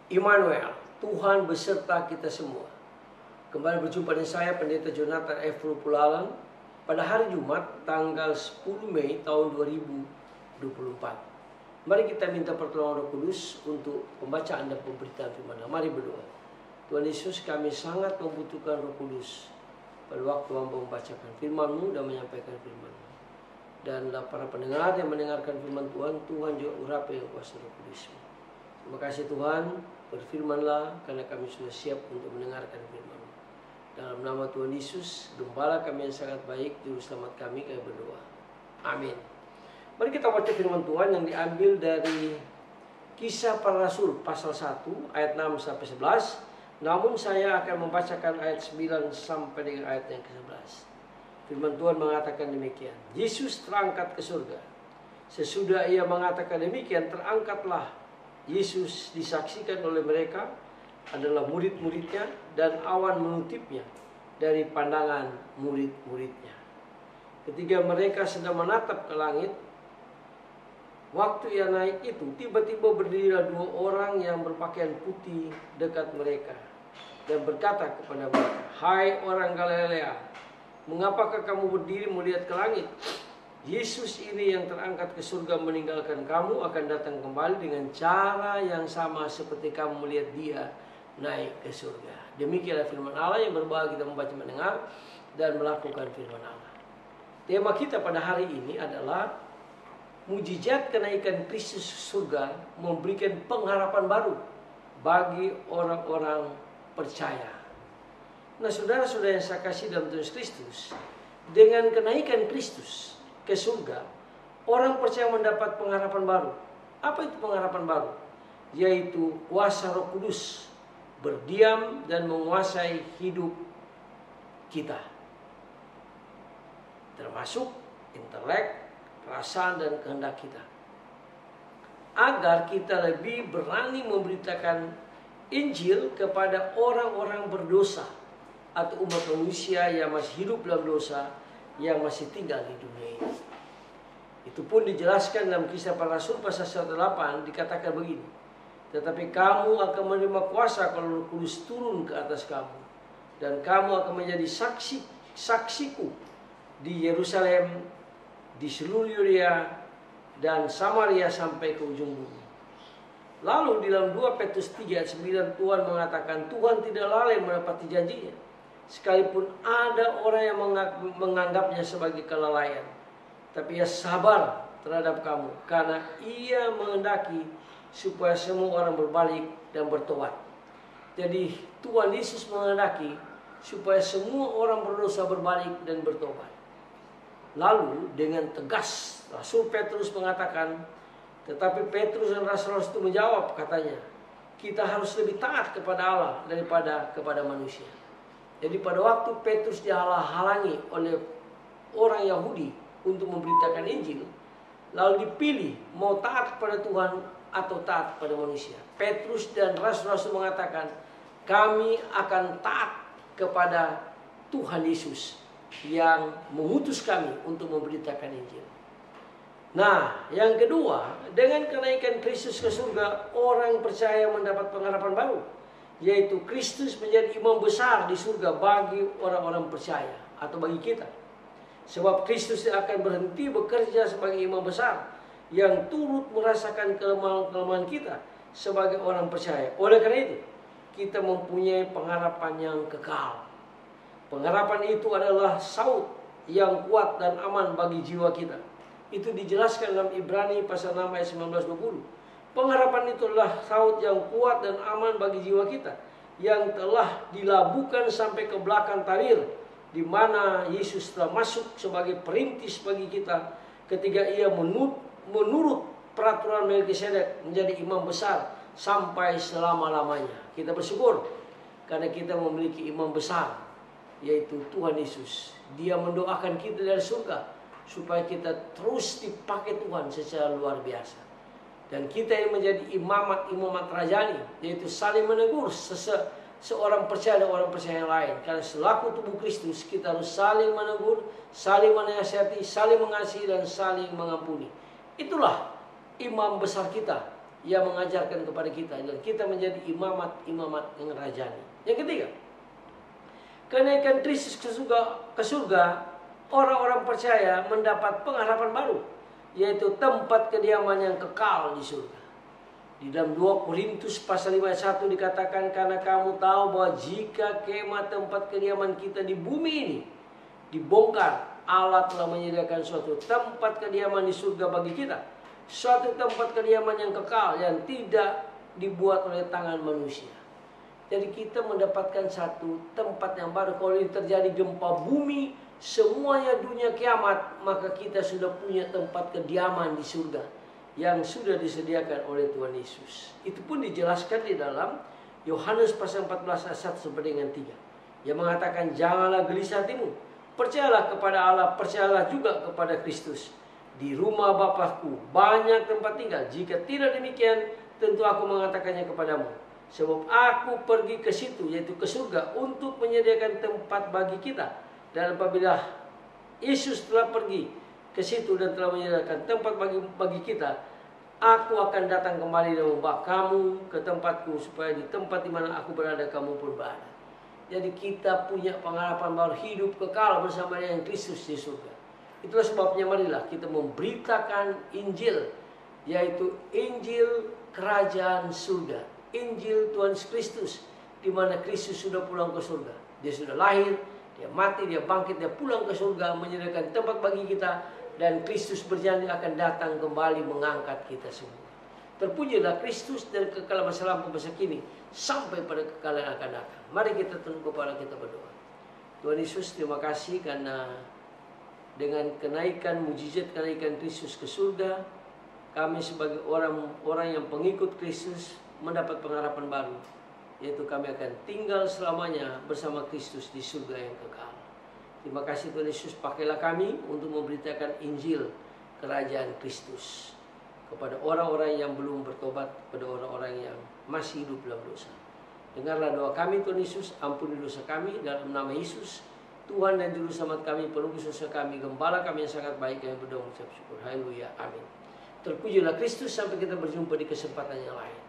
Immanuel, Tuhan beserta kita semua. Kembali berjumpa dengan saya, Pendeta Jonathan F. Pulalan, pada hari Jumat, tanggal 10 Mei tahun 2024. Mari kita minta pertolongan Roh Kudus untuk pembacaan dan pemberitaan firman. Mari berdoa. Tuhan Yesus, kami sangat membutuhkan Roh Kudus pada waktu hamba membacakan firman-Mu dan menyampaikan firman-Mu. Dan para pendengar yang mendengarkan firman Tuhan, Tuhan juga urapi kuasa Roh Kudus-Mu. Terima kasih Tuhan, berfirmanlah karena kami sudah siap untuk mendengarkan firman-Mu. Dalam nama Tuhan Yesus, Gembala kami yang sangat baik, Juru Selamat kami, kami berdoa. Amin. Mari kita baca firman Tuhan yang diambil dari Kisah Para Rasul pasal 1 ayat 6 sampai 11. Namun saya akan membacakan ayat 9 sampai dengan ayat yang ke-11. Firman Tuhan mengatakan demikian. Yesus terangkat ke surga. Sesudah ia mengatakan demikian, terangkatlah Yesus disaksikan oleh mereka adalah murid-muridnya, dan awan menutupnya dari pandangan murid-muridnya. Ketika mereka sedang menatap ke langit, waktu ia naik itu, tiba-tiba berdirilah dua orang yang berpakaian putih dekat mereka dan berkata kepada mereka, "Hai orang Galilea, mengapakah kamu berdiri melihat ke langit? Yesus ini yang terangkat ke surga meninggalkan kamu akan datang kembali dengan cara yang sama seperti kamu melihat dia naik ke surga." Demikianlah firman Allah yang berbahaya kita membaca, mendengar, dan melakukan firman Allah. Tema kita pada hari ini adalah mujizat kenaikan Kristus surga memberikan pengharapan baru bagi orang-orang percaya. Nah, saudara-saudara yang saya kasih dalam Tuhan Kristus, dengan kenaikan Kristus ke surga, orang percaya mendapat pengharapan baru. Apa itu pengharapan baru? Yaitu kuasa Roh Kudus berdiam dan menguasai hidup kita, termasuk intelek, perasaan, dan kehendak kita, agar kita lebih berani memberitakan Injil kepada orang-orang berdosa atau umat manusia yang masih hidup dalam dosa, yang masih tinggal di dunia ini. Itu pun dijelaskan dalam Kisah Para Rasul pasal 8, dikatakan begini, "Tetapi kamu akan menerima kuasa kalau Roh Kudus turun ke atas kamu, dan kamu akan menjadi saksiku di Yerusalem, di seluruh Yudea dan Samaria sampai ke ujung bumi." Lalu di dalam 2 Petrus 3 ayat 9 Tuhan mengatakan Tuhan tidak lalai menepati janjinya, sekalipun ada orang yang menganggapnya sebagai kelalaian, tapi ia sabar terhadap kamu karena ia menghendaki supaya semua orang berbalik dan bertobat. Jadi Tuhan Yesus menghendaki supaya semua orang berdosa berbalik dan bertobat. Lalu dengan tegas Rasul Petrus mengatakan, tetapi Petrus dan Rasul-Rasul itu menjawab, katanya, kita harus lebih taat kepada Allah daripada kepada manusia. Jadi pada waktu Petrus dihalang-halangi oleh orang Yahudi untuk memberitakan Injil, lalu dipilih mau taat kepada Tuhan atau taat kepada manusia. Petrus dan Rasul-Rasul mengatakan, kami akan taat kepada Tuhan Yesus yang mengutus kami untuk memberitakan Injil. Nah, yang kedua, dengan kenaikan Kristus ke surga, orang percaya mendapat pengharapan baru, yaitu Kristus menjadi imam besar di surga bagi orang-orang percaya atau bagi kita. Sebab Kristus akan berhenti bekerja sebagai imam besar yang turut merasakan kelemahan-kelemahan kita sebagai orang percaya. Oleh karena itu, kita mempunyai pengharapan yang kekal. Pengharapan itu adalah saut yang kuat dan aman bagi jiwa kita. Itu dijelaskan dalam Ibrani pasal 6 ayat 19-20. Pengharapan itu adalah saut yang kuat dan aman bagi jiwa kita, yang telah dilabuhkan sampai ke belakang tabir, di mana Yesus telah masuk sebagai perintis bagi kita ketika ia menurut peraturan Melkisedek menjadi imam besar sampai selama-lamanya. Kita bersyukur karena kita memiliki imam besar, yaitu Tuhan Yesus. Dia mendoakan kita dari surga supaya kita terus dipakai Tuhan secara luar biasa. Dan kita yang menjadi imamat rajani, yaitu saling menegur seorang percaya dan orang percaya yang lain. Karena selaku tubuh Kristus, kita harus saling menegur, saling menasihati, saling mengasihi, dan saling mengampuni. Itulah imam besar kita, Ia mengajarkan kepada kita dan kita menjadi imamat yang rajani. Yang ketiga, kenaikan Kristus ke surga, orang-orang percaya mendapat pengharapan baru, yaitu tempat kediaman yang kekal di surga. Di dalam 2 Korintus pasal 5 ayat 1 dikatakan, karena kamu tahu bahwa jika kemah tempat kediaman kita di bumi ini dibongkar, Allah telah menyediakan suatu tempat kediaman di surga bagi kita. Suatu tempat kediaman yang kekal yang tidak dibuat oleh tangan manusia. Jadi kita mendapatkan satu tempat yang baru. Kalau ini terjadi gempa bumi, semuanya dunia kiamat, maka kita sudah punya tempat kediaman di surga yang sudah disediakan oleh Tuhan Yesus. Itu pun dijelaskan di dalam Yohanes pasal 14 ayat 1 sampai dengan 3. Yang mengatakan, janganlah gelisah hatimu, percayalah kepada Allah, percayalah juga kepada Kristus. Di rumah Bapakku banyak tempat tinggal. Jika tidak demikian, tentu aku mengatakannya kepadamu. Sebab aku pergi ke situ, yaitu ke surga, untuk menyediakan tempat bagi kita. Dan apabila Yesus telah pergi ke situ dan telah menyediakan tempat bagi kita, aku akan datang kembali dan membawa kamu ke tempatku, supaya di tempat di mana aku berada, kamu pun berada. Jadi kita punya pengharapan baru, hidup kekal bersama dengan Kristus di surga. Itulah sebabnya marilah kita memberitakan Injil, yaitu Injil Kerajaan Surga, Injil Tuhan Kristus, di mana Kristus sudah pulang ke surga. Dia sudah lahir, dia mati, dia bangkit, dia pulang ke surga, menyediakan tempat bagi kita. Dan Kristus berjanji akan datang kembali mengangkat kita semua. Terpujilah Kristus dari kekal masa lampau, masa kini, sampai pada kekal yang akan datang. Mari kita tunduk kepala, kita berdoa. Tuhan Yesus, terima kasih karena dengan kenaikan mujizat, kenaikan Kristus ke surga, kami sebagai orang yang pengikut Kristus mendapat pengharapan baru, yaitu kami akan tinggal selamanya bersama Kristus di surga yang kekal. Terima kasih Tuhan Yesus, pakailah kami untuk memberitakan Injil Kerajaan Kristus kepada orang-orang yang belum bertobat, kepada orang-orang yang masih hidup dalam dosa. Dengarlah doa kami Tuhan Yesus, ampuni dosa kami dalam nama Yesus, Tuhan dan Juru Selamat kami, penebus dosa kami, Gembala kami yang sangat baik, kami berdoa mengucap syukur. Haleluya, amin. Terpujilah Kristus, sampai kita berjumpa di kesempatan yang lain.